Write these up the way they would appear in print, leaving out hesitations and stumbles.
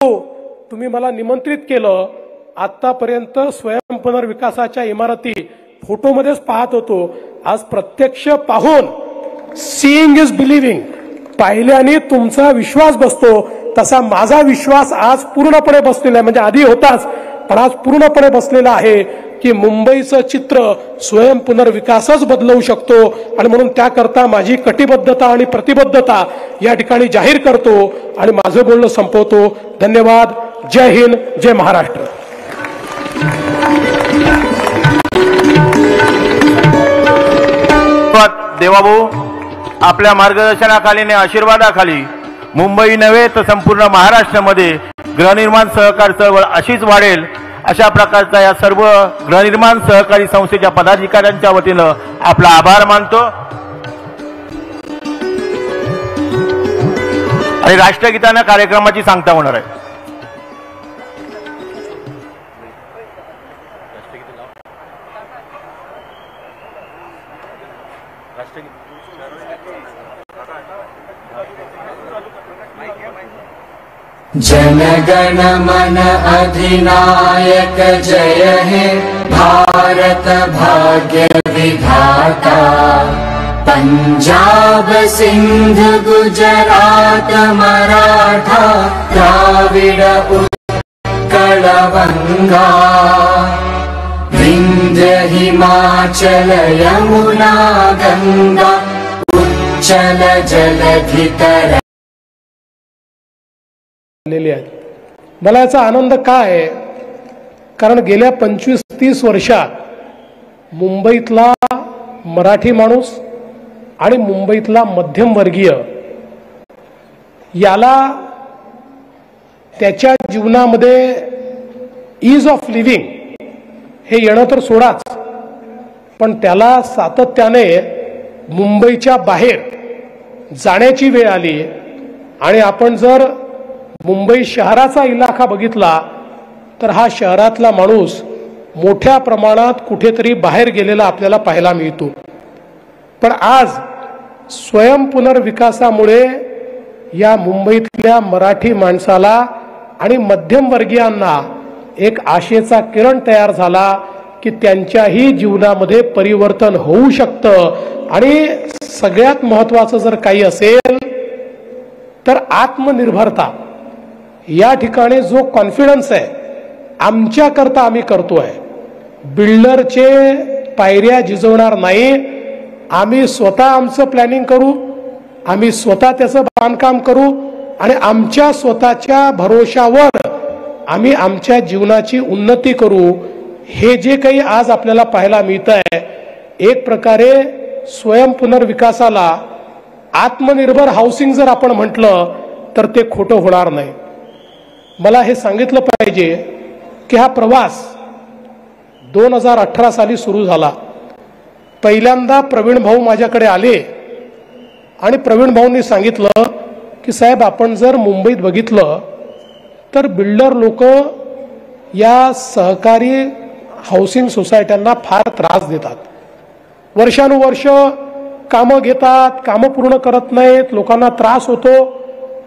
तुम्ही मला निमंत्रित केलं, आतापर्यंत स्वयं पुनर्विकासाच्या इमारती फोटोमध्येच पाहत होतो, आज प्रत्यक्ष पाहून सीइंग इज बिलिव्हिंग, पाहिल्याने तुमचा विश्वास बसतो, तसा माझा विश्वास आज पूर्णपणे बसलेला आहे. म्हणजे आधी होताच पण आज पूर्णपणे बसलेला आहे की मुंबईचं चित्र स्वयं पुनर्विकासच बदलवू शकतो. आणि म्हणून त्याकरता माझी कटिबद्धता आणि प्रतिबद्धता या ठिकाणी जाहीर करतो आणि माझं बोलणं संपवतो. धन्यवाद. जय हिंद, जय महाराष्ट्र. देवाभाऊ, आपल्या मार्गदर्शनाखाली आणि आशीर्वादाखाली मुंबई नव्हे तर संपूर्ण महाराष्ट्रामध्ये गृहनिर्माण सहकार चळवळ अशीच वाढेल, अशा प्रकारचा या सर्व गृहनिर्माण सहकारी संस्थेच्या पदाधिकाऱ्यांच्या वतीनं आपला आभार मानतो. आणि राष्ट्रगीतानं कार्यक्रमाची सांगता होणार आहे. जनगण मन अधिनायक जय हे भारत भाग्य विधाता. पंजाब सिंध गुजरात मराठा द्राविड उत्कल गंगा. विंध्य हिमाचल यमुना गंगा उच्चल जलधितर. मला याचा आनंद काय आहे, कारण गेल्या 25-30 वर्षात मुंबईतला मराठी माणूस आणि मुंबईतला मध्यमवर्गीय याला त्याच्या जीवनामध्ये ईज ऑफ लिव्हिंग हे येणं तर सोडाच, पण त्याला सातत्याने मुंबईच्या बाहेर जाण्याची वेळ आली. आणि आपण जर मुंबई शहराचा इलाका बघितला तर हा शहरातला माणूस मोठ्या प्रमाणात कुठेतरी बाहेर गेलेला आपल्याला पाहायला मिळतो. पण आज स्वयं पुनर्विकासामुळे या मुंबईतल्या मराठी माणसाला आणि मध्यमवर्गीयांना एक आशेचा किरण तयार झाला की त्यांच्याही जीवनामध्ये परिवर्तन होऊ शकतं. आणि सगळ्यात महत्त्वाचं जर काही असेल तर आत्मनिर्भरता. या ठिकाणी जो कॉन्फिडन्स आहे आमच्याकरता आम्ही करतोय, बिल्डरचे पायऱ्या झिजवणार नाही. आम्ही स्वतः आमचं प्लॅनिंग करू, आम्ही स्वतः त्याचं बांधकाम करू आणि आमच्या स्वतःच्या भरोशावर आम्ही आमच्या जीवनाची उन्नती करू. हे जे काही आज आपल्याला पाहायला मिळत आहे, एक प्रकारे स्वयं पुनर्विकासाला आत्मनिर्भर हाऊसिंग जर आपण म्हटलं तर ते खोटं होणार नाही. मला हे सांगितलं पाहिजे की हा प्रवास 2018 साली सुरू झाला. पहिल्यांदा प्रवीण भाऊ माझ्याकडे आले आणि प्रवीण भाऊंनी सांगितलं की साहेब, आपण जर मुंबईत बघितलं तर बिल्डर लोक या सहकारी हाऊसिंग सोसायट्यांना फार त्रास देतात. वर्षानुवर्ष कामं घेतात, कामं पूर्ण करत नाहीत, लोकांना त्रास होतो.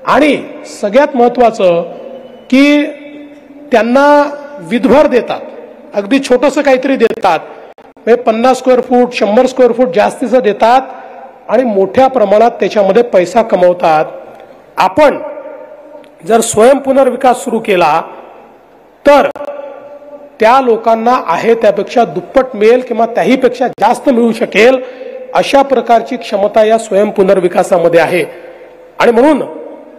आणि सगळ्यात महत्त्वाचं की त्यांना विधभर देतात, अगदी छोटंसं काहीतरी देतात, 50 स्क्वेअर फूट 100 स्क्वेअर फूट जास्तीचं देतात आणि मोठ्या प्रमाणात त्याच्यामध्ये पैसा कमवतात. आपण जर स्वयं पुनर्विकास सुरू केला तर त्या लोकांना आहे त्यापेक्षा दुप्पट मिळेल किंवा त्याहीपेक्षा जास्त मिळू शकेल, अशा प्रकारची क्षमता या स्वयं पुनर्विकासामध्ये आहे. आणि म्हणून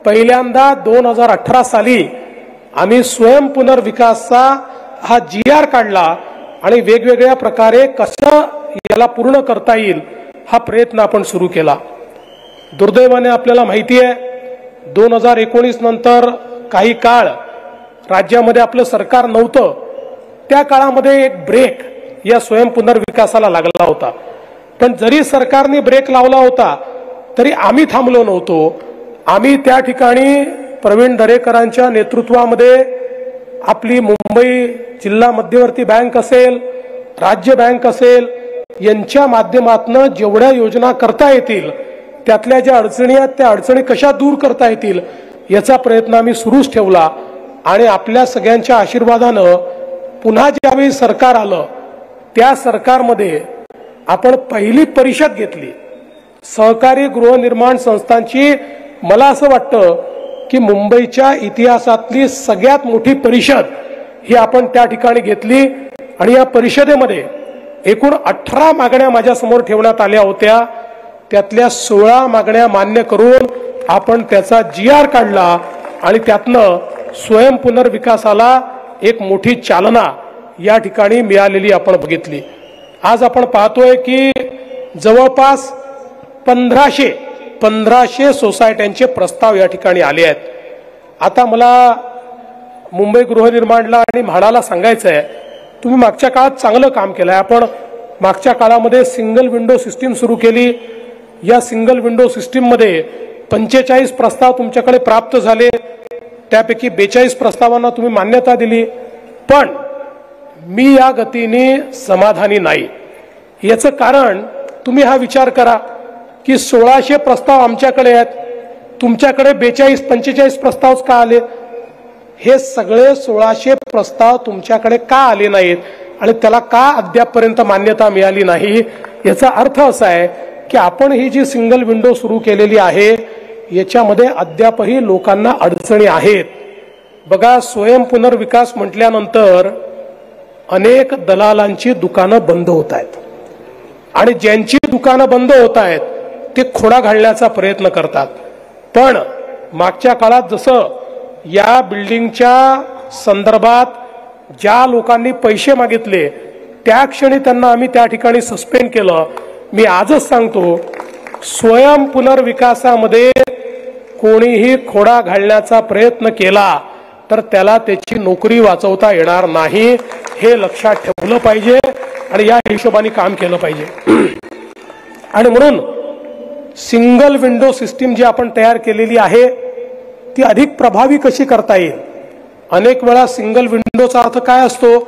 पहिल्यांदा 2018 साली आम्ही स्वयं पुनर्विकासचा हा GR काढला आणि वेगवेगळ्या प्रकारे कसं याला पूर्ण करता येईल हा प्रयत्न आपण सुरू केला. दुर्दैवाने आपल्याला माहिती आहे 2019 नंतर काही काळ राज्यामध्ये आपलं सरकार नव्हतं. त्या काळामध्ये एक ब्रेक या स्वयं पुनर्विकासाला लागला होता. पण जरी सरकारने ब्रेक लावला होता तरी आम्ही थांबलो नव्हतो. आम्ही त्या ठिकाणी प्रवीण दरेकरांच्या नेतृत्वामध्ये आपली मुंबई जिल्हा मध्यवर्ती बँक असेल, राज्य बँक असेल, यांच्या माध्यमातून जेवढ्या योजना करता येतील त्यातल्या ज्या अडचणी आहेत त्या अडचणी कशा दूर करता येतील याचा प्रयत्न आम्ही सुरूच ठेवला. आणि आपल्या सगळ्यांच्या आशीर्वादानं पुन्हा ज्यावेळी सरकार आलं त्या सरकारमध्ये आपण पहिली परिषद घेतली सहकारी गृहनिर्माण संस्थांची. मला असं वाटतं की मुंबईच्या इतिहासातली सगळ्यात मोठी परिषद ही आपण त्या ठिकाणी घेतली आणि या परिषदेमध्ये एकूण 18 मागण्या माझ्या समोर ठेवण्यात आल्या होत्या. त्यातल्या 16 मागण्या मान्य करून आपण त्याचा GR काढला आणि त्यातनं स्वयंपुनर्विकासाला एक मोठी चालना या ठिकाणी मिळालेली आपण बघितली. आज आपण पाहतोय की जवळपास 1500 सोसायट्यांचे प्रस्ताव या ठिकाणी आले आहेत. आता मला मुंबई गृहनिर्माणला आणि म्हाडाला सांगायचं आहे, तुम्ही मागच्या काळात चांगलं काम केलंय. आपण मागच्या काळामध्ये सिंगल विंडो सिस्टीम सुरू केली. या सिंगल विंडो सिस्टीम मध्ये 45 प्रस्ताव तुमच्याकडे प्राप्त झाले. त्यापैकी 42 प्रस्तावांना तुम्ही मान्यता दिली. पण मी या गतीने समाधानी नाही. याचं कारण तुम्ही हा विचार करा की 1600 प्रस्ताव आमच्याकडे आहेत, तुमच्याकडे 42-45 प्रस्ताव का आले? हे सगळे 1600 प्रस्ताव तुमच्याकडे का आले नाहीत आणि त्याला का अद्यापपर्यंत मान्यता मिळाली नाही? याचा अर्थ असा आहे की आपण ही जी सिंगल विंडो सुरू केलेली आहे याच्यामध्ये अद्यापही लोकांना अडचणी आहेत. बघा, स्वयंपुनर्विकास म्हटल्यानंतर अनेक दलालांची दुकानं बंद होत आहेत आणि ज्यांची दुकानं बंद होत आहेत ते खोडा घालण्याचा प्रयत्न करतात. पण मागच्या काळात जसं या बिल्डिंगच्या संदर्भात ज्या लोकांनी पैसे मागितले त्या क्षणी त्यांना आम्ही त्या ठिकाणी सस्पेंड केलं. मी आजच सांगतो, स्वयंपुनर्विकासामध्ये कोणीही खोडा घालण्याचा प्रयत्न केला तर त्याला त्याची नोकरी वाचवता येणार नाही. हे लक्षात ठेवलं पाहिजे आणि या हिशोबाने काम केलं पाहिजे. आणि म्हणून सिंगल विंडो सिस्टीम जी आपण तयार केलेली आहे ती अधिक प्रभावी कशी करता येईल. अनेक वेळा सिंगल विंडोचा अर्थ काय असतो,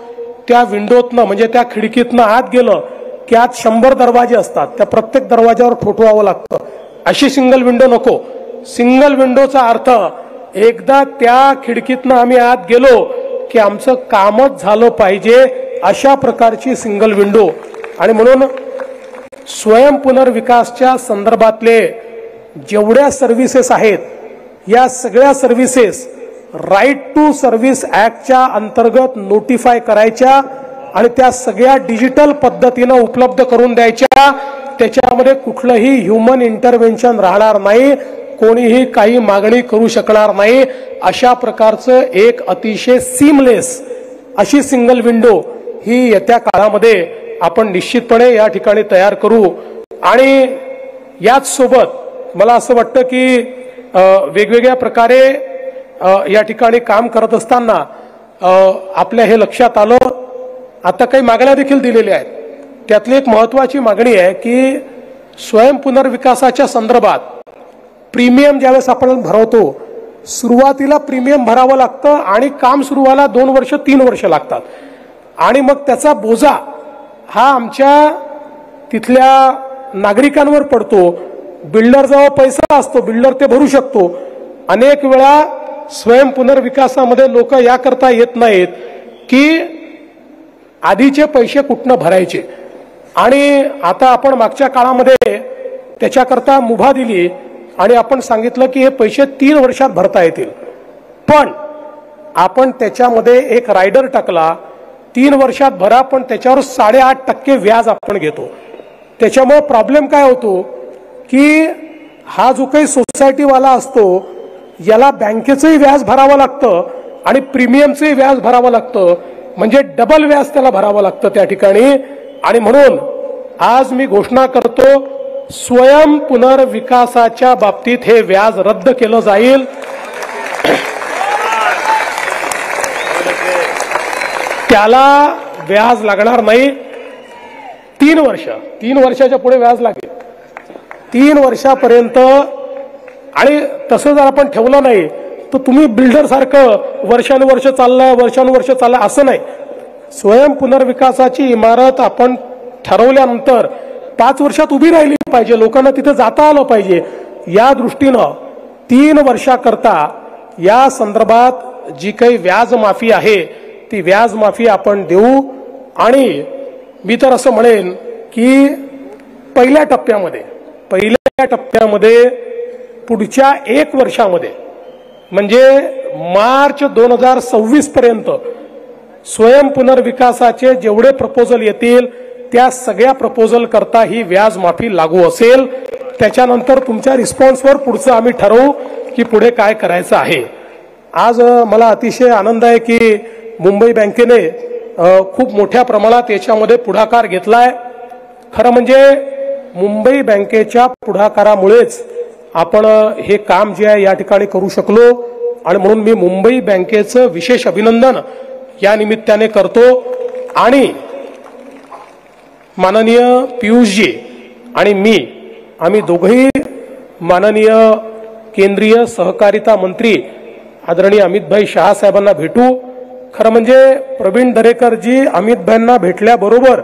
त्या विंडोतनं म्हणजे त्या खिडकीतनं आत गेलं की आत 100 दरवाजे असतात, त्या प्रत्येक दरवाजावर ठोठवावं लागतं. अशी सिंगल विंडो नको. सिंगल विंडोचा अर्थ एकदा त्या खिडकीतनं आम्ही आत गेलो की आमचं कामच झालं पाहिजे, अशा प्रकारची सिंगल विंडो. आणि म्हणून स्वयंपुनर्विकासच्या संदर्भातले जेवढ्या सर्व्हिसेस आहेत या सगळ्या सर्व्हिसेस राईट टू सर्व्हिस ऍक्टच्या अंतर्गत नोटिफाय करायच्या आणि त्या सगळ्या डिजिटल पद्धतीनं उपलब्ध करून द्यायच्या. त्याच्यामध्ये कुठलंही ह्युमन इंटरव्हेन्शन राहणार नाही, कोणीही काही मागणी करू शकणार नाही. अशा प्रकारचं एक अतिशय सीमलेस अशी सिंगल विंडो ही येत्या काळामध्ये आपण निश्चितपणे या ठिकाणी तयार करू. आणि याच सोबत मला असं वाटतं की वेगवेगळ्या प्रकारे या ठिकाणी काम करत असताना आपल्या हे लक्षात आलं, आता काही मागण्या देखील दिलेल्या आहेत. त्यातली एक महत्वाची मागणी आहे की स्वयंपुनर्विकासाच्या संदर्भात प्रीमियम ज्यावेळेस आपण भरवतो सुरुवातीला प्रीमियम भरावं लागतं आणि काम सुरू व्हायला 2 वर्ष 3 वर्ष लागतात आणि मग त्याचा बोजा हा आमच्या तिथल्या नागरिकांवर पडतो. बिल्डरजवळ पैसा असतो, बिल्डर ते भरू शकतो. अनेक वेळा स्वयंपुनर्विकासामध्ये लोक याकरता येत नाहीत की आधीचे पैसे कुठनं भरायचे. आणि आता आपण मागच्या काळामध्ये त्याच्याकरता मुभा दिली आणि आपण सांगितलं की हे पैसे 3 वर्षात भरता येतील. पण आपण त्याच्यामध्ये एक रायडर टाकला, 3 वर्षात भरा, पण त्याच्यावर 8.5% व्याज आपण घेतो. त्याच्यामुळे प्रॉब्लेम काय होतो की हा जो काही सोसायटीवाला असतो याला बँकेचंही व्याज भरावं लागतं आणि प्रीमियमचंही व्याज भरावं लागतं, म्हणजे डबल व्याज त्याला भरावं लागतं त्या ठिकाणी. आणि म्हणून आज मी घोषणा करतो, स्वयंपुनर्विकासाच्या बाबतीत हे व्याज रद्द केलं जाईल. त्याला व्याज लागणार नाही. 3 वर्ष, 3 वर्षाच्या पुढे व्याज लागेल 3 वर्षापर्यंत. आणि तसं जर आपण ठेवलं नाही तर तुम्ही बिल्डर सारखं वर्षानुवर्ष चाललंय असं नाही. स्वयंपुनर्विकासाची इमारत आपण ठरवल्यानंतर 5 वर्षात उभी राहिली पाहिजे, लोकांना तिथे जाता आलं पाहिजे. या दृष्टीनं 3 वर्षाकरता या संदर्भात जी काही व्याज माफी आहे ती व्याज माफी आपण देऊ. आणि मी तर असं म्हणेन की पहिल्या टप्प्यामध्ये पुढच्या 1 वर्षामध्ये म्हणजे मार्च 2026 पर्यंत स्वयं पुनर्विकासाचे जेवढे प्रपोजल येतील त्या सगळ्या प्रपोजल करता ही व्याज माफी लागू असेल. त्याच्यानंतर तुमच्या रिस्पॉन्सवर पुढचं आम्ही ठरवू की पुढे काय करायचं आहे. आज मला अतिशय आनंद आहे की मुंबई बँकेने खूप मोठ्या प्रमाणात याच्यामध्ये पुढाकार घेतलाय. खरं म्हणजे मुंबई बँकेच्या पुढाकारामुळेच आपण हे काम जे आहे या ठिकाणी करू शकलो आणि म्हणून मी मुंबई बँकेचं विशेष अभिनंदन या निमित्ताने करतो. आणि माननीय पियुषजी आणि मी आम्ही दोघेही माननीय केंद्रीय सहकारिता मंत्री आदरणीय अमितभाई शहा साहेबांना भेटू. खरं म्हणजे प्रवीण दरेकरजी अमितभाईंना भेटल्याबरोबर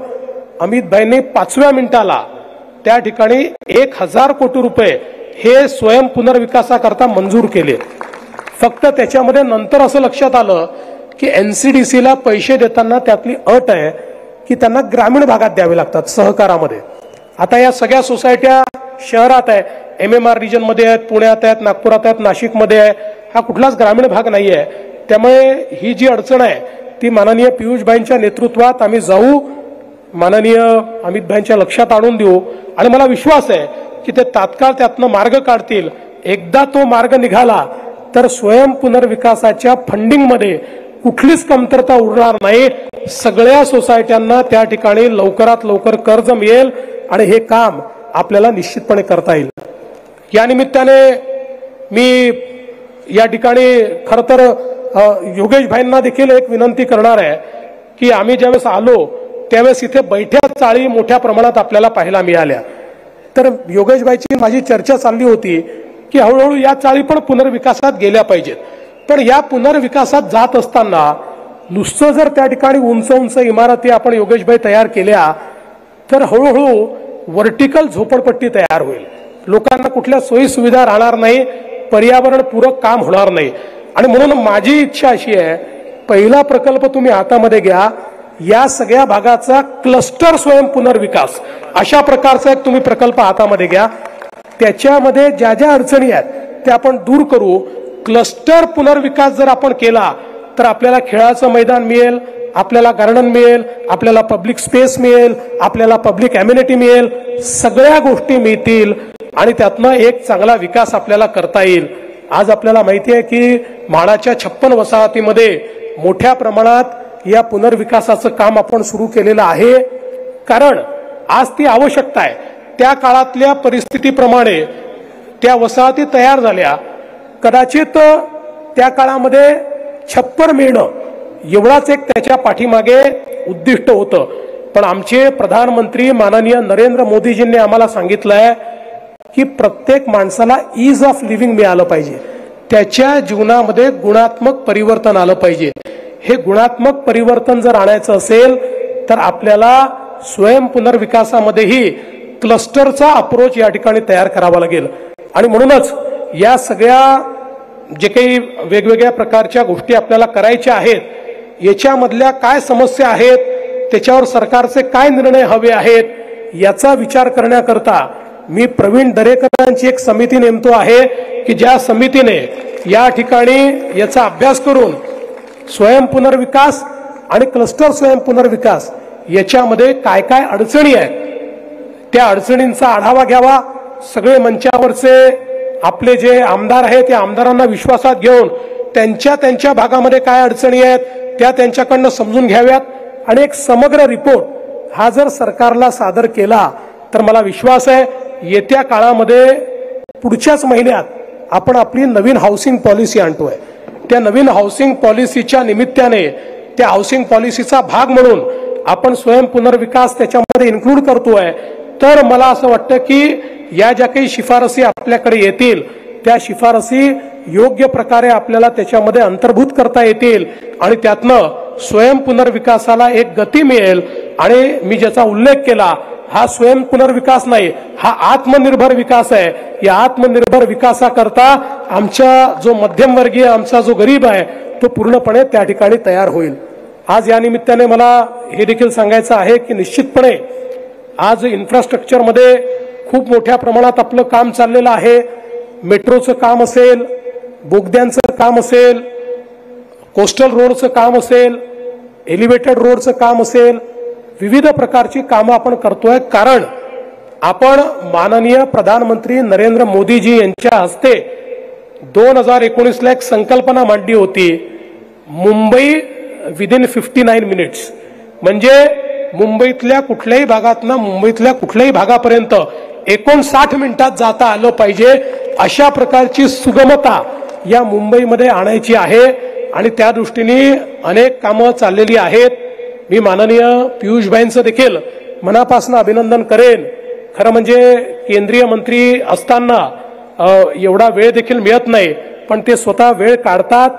अमितभाईंनी 5व्या मिनिटाला त्या ठिकाणी 1000 कोटी रुपये हे स्वयं पुनर्विकासाकरता मंजूर केले. फक्त त्याच्यामध्ये नंतर असं लक्षात आलं की एनसीडीसीला पैसे देताना त्यातली अट आहे की त्यांना ग्रामीण भागात द्यावे लागतात सहकारामध्ये. आता या सगळ्या सोसायट्या शहरात आहे, MMR रिजन मध्ये आहेत, पुण्यात आहेत, नागपुरात आहेत, नाशिकमध्ये आहे. हा कुठलाच ग्रामीण भाग नाही आहे. त्यामुळे ही जी अडचण आहे ती माननीय पियुषभाईंच्या नेतृत्वात आम्ही जाऊ, माननीय अमितभाईंच्या लक्षात आणून देऊ आणि मला विश्वास आहे की ते तात्काळ त्यातनं मार्ग काढतील. एकदा तो मार्ग निघाला तर स्वयं पुनर्विकासाच्या फंडिंगमध्ये कुठलीच कमतरता उरणार नाही. सगळ्या सोसायट्यांना त्या ठिकाणी लवकरात लवकर कर्ज मिळेल आणि हे काम आपल्याला निश्चितपणे करता येईल. या निमित्ताने मी या ठिकाणी खरं तर योगेश भाईंना देखील एक विनंती करणार आहे की आम्ही ज्यावेळेस आलो त्यावेळेस इथे बैठ्या चाळी मोठ्या प्रमाणात आपल्याला पाहायला मिळाल्या. तर योगेश भाईची माझी चर्चा चालली होती की हळूहळू या चाळी पण पुनर्विकासात गेल्या पाहिजेत. पण या पुनर्विकासात जात असताना नुसतं जर त्या ठिकाणी उंच उंच इमारती आपण योगेशभाई तयार केल्या तर हळूहळू व्हर्टिकल झोपडपट्टी तयार होईल. लोकांना कुठल्या सोयी सुविधा राहणार नाही, पर्यावरण पूरक काम होणार नाही. आणि म्हणून माझी इच्छा अशी आहे, पहिला प्रकल्प तुम्ही हातामध्ये घ्या, या सगळ्या भागाचा क्लस्टर स्वयं पुनर्विकास अशा प्रकारचा एक तुम्ही प्रकल्प हातामध्ये घ्या. त्याच्यामध्ये ज्या ज्या अडचणी आहेत त्या आपण दूर करू. क्लस्टर पुनर्विकास जर आपण केला तर आपल्याला खेळाचं मैदान मिळेल, आपल्याला गार्डन मिळेल, आपल्याला पब्लिक स्पेस मिळेल, आपल्याला पब्लिक अम्युनिटी मिळेल, सगळ्या गोष्टी मिळतील आणि त्यातनं एक चांगला विकास आपल्याला करता येईल. आज आपल्याला माहिती आहे की म्हाडाच्या 56 वसाहतीमध्ये मोठ्या प्रमाणात या पुनर्विकासाचं काम आपण सुरू केलेलं आहे. कारण आज ती आवश्यकता आहे. त्या काळातल्या परिस्थितीप्रमाणे त्या वसाहती तयार झाल्या. कदाचित त्या काळामध्ये छप्पर मिळणं एवढाच एक त्याच्या पाठीमागे उद्दिष्ट होतं. पण आमचे प्रधानमंत्री माननीय नरेंद्र मोदीजींनी आम्हाला सांगितलंय की प्रत्येक माणसाला ईज ऑफ लिव्हिंग मिळालं पाहिजे, त्याच्या जीवनामध्ये गुणात्मक परिवर्तन आलं पाहिजे. हे गुणात्मक परिवर्तन जर आणायचं असेल तर आपल्याला स्वयं पुनर्विकासामध्येही क्लस्टरचा अप्रोच या ठिकाणी तयार करावा लागेल. आणि म्हणूनच या सगळ्या जे काही वेगवेगळ्या प्रकारच्या गोष्टी आपल्याला करायच्या आहेत, याच्यामधल्या काय समस्या आहेत, त्याच्यावर सरकारचे काय निर्णय हवे आहेत, याचा विचार करण्याकरता मी प्रवीण दरेकरांची एक समिती नेमतो आहे की ज्या समितीने या ठिकाणी याचा अभ्यास करून स्वयं पुनर्विकास आणि क्लस्टर स्वयं पुनर्विकास याच्यामध्ये काय काय अडचणी आहेत त्या अडचणींचा आढावा घ्यावा. सगळे मंचावरचे आपले जे आमदार आहेत त्या आमदारांना विश्वासात घेऊन त्यांच्या भागामध्ये काय अडचणी आहेत त्या त्यांच्याकडनं समजून घ्याव्यात आणि एक समग्र रिपोर्ट हा जर सरकारला सादर केला तर मला विश्वास आहे येत्या काळामध्ये पुढच्याच महिन्यात आपण आपली नवीन हाऊसिंग पॉलिसी आणतोय. त्या नवीन हाऊसिंग पॉलिसीच्या निमित्ताने त्या हाऊसिंग पॉलिसीचा भाग म्हणून आपण स्वयं पुनर्विकास त्याच्यामध्ये इन्क्लूड करतोय. तर मला असं वाटतं की या ज्या काही शिफारसी आपल्याकडे येतील त्या शिफारसी योग्य प्रकारे आपल्याला त्याच्यामध्ये अंतर्भूत करता येतील आणि त्यातनं स्वयं पुनर्विकासाला एक गती मिळेल. आणि मी ज्याचा उल्लेख केला हा स्वयं पुनर्विकास नाही, हा आत्मनिर्भर विकास आहे. या आत्मनिर्भर विकासाकरता आमचा जो मध्यमवर्गीय आमचा जो गरीब आहे तो पूर्णपणे त्या ठिकाणी तयार होईल। आज या निमित्ताने मला हे देखील सांगायचं आहे की निश्चितपणे आज इन्फ्रास्ट्रक्चरमध्ये खूप मोठ्या प्रमाणात आपलं काम चाललेलं आहे। मेट्रोचं काम असेल, बोगद्यांचं काम असेल, कोस्टल रोडचं काम असेल, एलिव्हेटेड रोडचं काम असेल, विविध प्रकारची कामं आपण करतोय। कारण आपण माननीय प्रधानमंत्री नरेंद्र मोदीजी यांच्या हस्ते 2019ला एक संकल्पना मांडली होती, मुंबई विदिन 59 मिनिट्स, म्हणजे मुंबईतल्या कुठल्याही भागातनं मुंबईतल्या कुठल्याही भागापर्यंत 59 मिनिटात जाता आलं पाहिजे, अशा प्रकारची सुगमता या मुंबईमध्ये आणायची आहे आणि त्या दृष्टीने अनेक कामं चाललेली आहेत। मी माननीय पियुषभाईंचं देखील मनापासून अभिनंदन करेन। खरं म्हणजे केंद्रीय मंत्री असताना एवढा वेळ देखील मिळत नाही, पण ते स्वतः वेळ काढतात,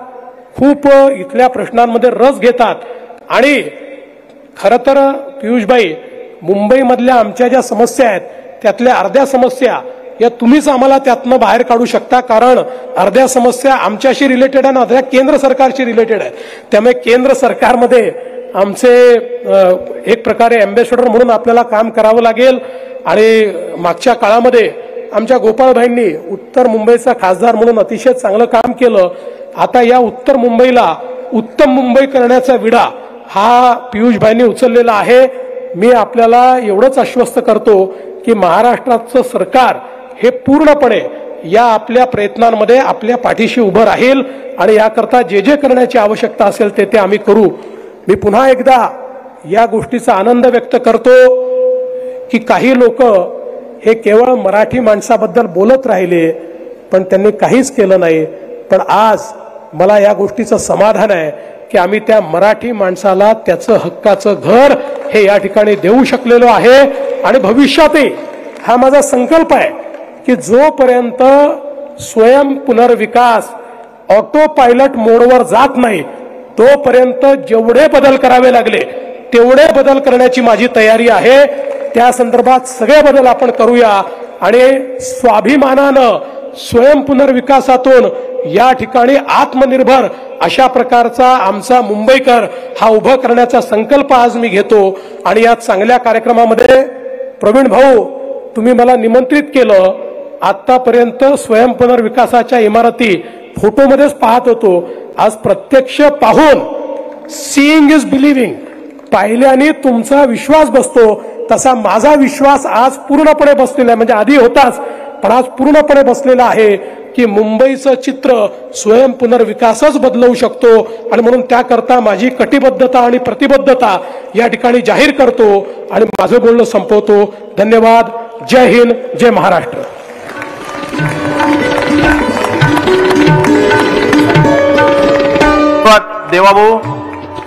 खूप इथल्या प्रश्नांमध्ये रस घेतात आणि खरं तर पियुषभाई, मुंबईमधल्या आमच्या ज्या समस्या आहेत त्यातल्या अर्ध्या समस्या या तुम्हीच आम्हाला त्यातनं बाहेर काढू शकता, कारण अर्ध्या समस्या आमच्याशी रिलेटेड आहे आणि अर्ध्या केंद्र सरकारशी रिलेटेड आहे। त्यामुळे केंद्र सरकारमध्ये आमचे एक प्रकारे अँबॅसेडर म्हणून आपल्याला काम करावं लागेल आणि मागच्या काळामध्ये आमच्या गोपाळभाईंनी उत्तर मुंबईचा खासदार म्हणून अतिशय चांगलं काम केलं। आता या उत्तर मुंबईला उत्तम मुंबई करण्याचा विडा हा पियुषभाईंनी उचललेला आहे। मी आपल्याला एवढंच आश्वस्त करतो की महाराष्ट्राचं सरकार हे पूर्णपणे या आपल्या प्रयत्नांमध्ये आपल्या पाठीशी उभं राहील आणि याकरता जे जे करण्याची आवश्यकता असेल ते आम्ही करू। मी पुन्हा एकदा या गोष्टीचा आनंद व्यक्त करतो की काही लोक हे केवळ मराठी माणसाबद्दल बोलत राहिले पण त्यांनी काहीच केलं नाही, पण आज मला या गोष्टीचं समाधान आहे की आम्ही त्या मराठी माणसाला त्याचं हक्काचं घर हे या ठिकाणी देऊ शकलेलो आहे आणि भविष्यातही हा माझा संकल्प आहे की जोपर्यंत स्वयं पुनर्विकास ऑटो पायलट मोडवर जात नाही तोपर्यंत जेवढे बदल करावे लागले तेवढे बदल करण्याची माझी तयारी आहे। त्या संदर्भात सगळे बदल आपण करूया आणि स्वाभिमानानं स्वयं पुनर्विकासातून या ठिकाणी आत्मनिर्भर अशा प्रकारचा आमचा मुंबईकर हा उभा करण्याचा संकल्प आज मी घेतो। आणि या चांगल्या कार्यक्रमामध्ये प्रवीण भाऊ, तुम्ही मला निमंत्रित केलं। आतापर्यंत स्वयं पुनर्विकासाच्या इमारती फोटोमध्येच पाहत होतो, आज प्रत्यक्ष पाहून सीइंग इज बिलिव्हिंग, पाहिल्याने तुमचा विश्वास बसतो, तसा माझा विश्वास आज पूर्णपणे बसलेला आहे। म्हणजे आधी होताच पण आज पूर्णपणे बसलेला आहे की मुंबईचं चित्र स्वयं पुनर्विकासच बदलवू शकतो आणि म्हणून त्याकरता माझी कटिबद्धता आणि प्रतिबद्धता या ठिकाणी जाहीर करतो आणि माझं बोलणं संपवतो। धन्यवाद। जय हिंद, जय महाराष्ट्र। देवाभाऊ,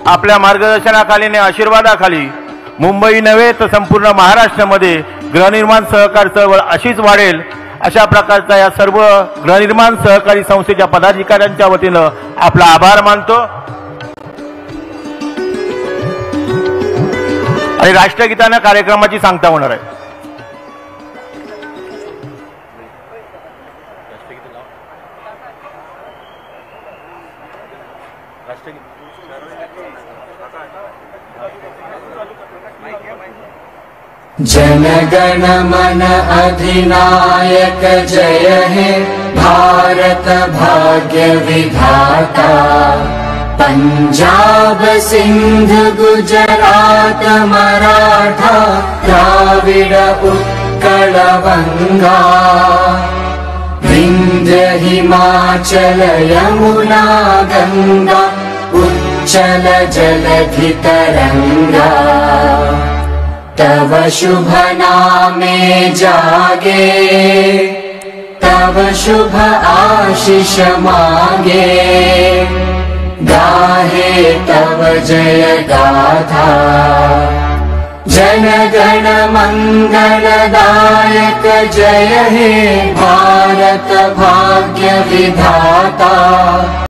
आपल्या मार्गदर्शनाखाली आणि आशीर्वादाखाली मुंबई नव्हे तर संपूर्ण महाराष्ट्रामध्ये गृहनिर्माण सहकार चळवळ अशीच वाढेल, अशा प्रकारचा या सर्व गृहनिर्माण सहकारी संस्थेच्या पदाधिकाऱ्यांच्या वतीनं आपला आभार मानतो आणि राष्ट्रगीतानं कार्यक्रमाची सांगता होणार आहे। जनगण मन अधिनायक जय हे भारत भाग्य विधाता। पंजाब सिंध गुजरात मराठा द्राविड उत्कल बंगा। विंध्य हिमाचल यमुना गंगा उच्चल जलधि तरंगा। तव शुभ नामे जागे तव शुभ आशीष मांगे। गाहे तव जय गाथा जन गण मंगलदायक जय हे भारत भाग्य विधाता।